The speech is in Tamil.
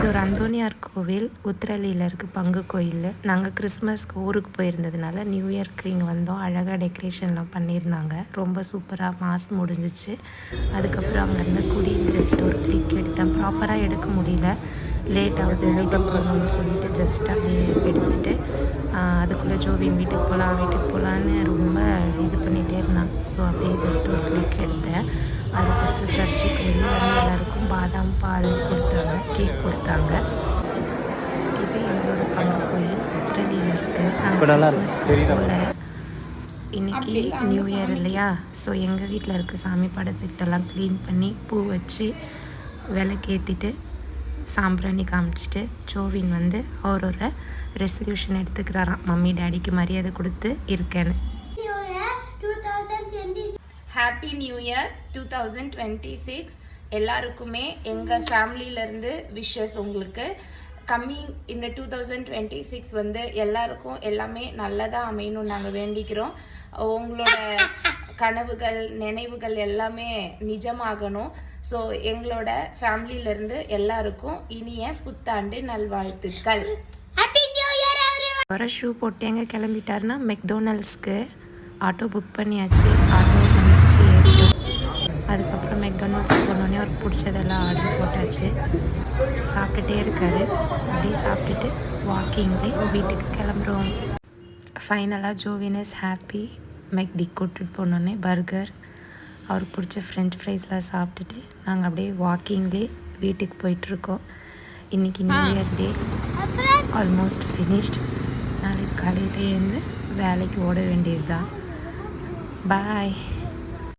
ஒரு அந்தோனியார் கோவில் உத்திரலியில் இருக்குது, பங்கு கோயில். நாங்கள் கிறிஸ்மஸ்க்கு ஊருக்கு போயிருந்ததுனால நியூ இயர்க்கு இங்கே வந்தோம். அழகாக டெக்கரேஷன்லாம் பண்ணியிருந்தாங்க, ரொம்ப சூப்பராக மாஸ் முடிஞ்சிச்சு. அதுக்கப்புறம் அங்கேருந்து குடியில் ஜஸ்ட் ஒரு கிளிக் எடுத்தேன். ப்ராப்பராக எடுக்க முடியல, லேட் ஆகுது வீட்டுக்கு போகணும்னு சொல்லிட்டு ஜஸ்ட் அப்படியே எடுத்துகிட்டு அதுக்குள்ளே ஜோவின் வீட்டுக்கு போகலான்னு ரொம்ப இது பண்ணிகிட்டே இருந்தான். ஸோ அப்படியே ஜஸ்ட் ஒரு கிளிக் எடுத்தேன். அதுக்கப்புறம் சர்ச்சுக்கு வெளியே வந்து எல்லாருக்கும் பாதாம் பால் கொடுத்தாங்க, கேக் கொடுத்தாங்க. இது எங்களோட பங்கு கோயில் உத்திரலியில் இருக்குது. நாங்கள் கிறிஸ்மஸ்க்கு போகல, இன்றைக்கி நியூ இயர் இல்லையா. ஸோ எங்கள் வீட்டில் இருக்க சாமி படத்துக்கிட்டெல்லாம் க்ளீன் பண்ணி பூ வச்சு விளக்கேற்றிட்டு சாம்பிராணி காமிச்சிட்டு ஜோவின் வந்து அவரோட ரெசல்யூஷன் எடுத்துக்கிறாராம், மம்மி டேடிக்கு மரியாதை கொடுத்து இருக்கேன்னு. ஹாப்பி நியூ இயர் 2026 எல்லாருக்குமே எங்கள் ஃபேமிலியிலேருந்து விஷஸ். உங்களுக்கு கம்மிங் இந்த 2026 வந்து எல்லாருக்கும் எல்லாமே நல்லதாக அமையணும்னு நாங்கள் வேண்டிக்கிறோம். உங்களோட கனவுகள் நினைவுகள் எல்லாமே நிஜமாகணும். ஸோ எங்களோட ஃபேமிலியிலேருந்து எல்லாருக்கும் இனிய புத்தாண்டு நல்வாழ்த்துக்கள். Happy new year everyone. வர ஷூ போட்டு எங்கே கிளம்பிட்டாருன்னா மெக்டோனல்ட்ஸ்க்கு ஆட்டோ புக் பண்ணியாச்சு. ஆட்டோ வந்துச்சு, ஏறிட்டோம். அதுக்கப்புறம் மெக்டோனல்ட்ஸ் போனோடனே அவருக்கு பிடிச்சதெல்லாம் ஆர்டர் போட்டாச்சு. சாப்பிட்டுட்டே இருக்காரு. அப்படியே சாப்பிட்டுட்டு வாக்கிங்லே வீட்டுக்கு கிளம்புறோம். ஃபைனலாக ஜோவின் இஸ் ஹாப்பி. மெக்டி கூட்டிட்டு போனோடனே பர்கர், அவருக்கு பிடிச்ச ஃப்ரெஞ்ச் ஃப்ரைஸ்லாம் சாப்பிட்டுட்டு நாங்கள் அப்படியே வாக்கிங்லே வீட்டுக்கு போயிட்டுருக்கோம். இன்றைக்கி நியூ இயர் டே ஆல்மோஸ்ட் ஃபினிஷ்ட். நாளைக்கு காலையில் எழுந்து வேலைக்கு ஓட வேண்டியது தான். பாய்.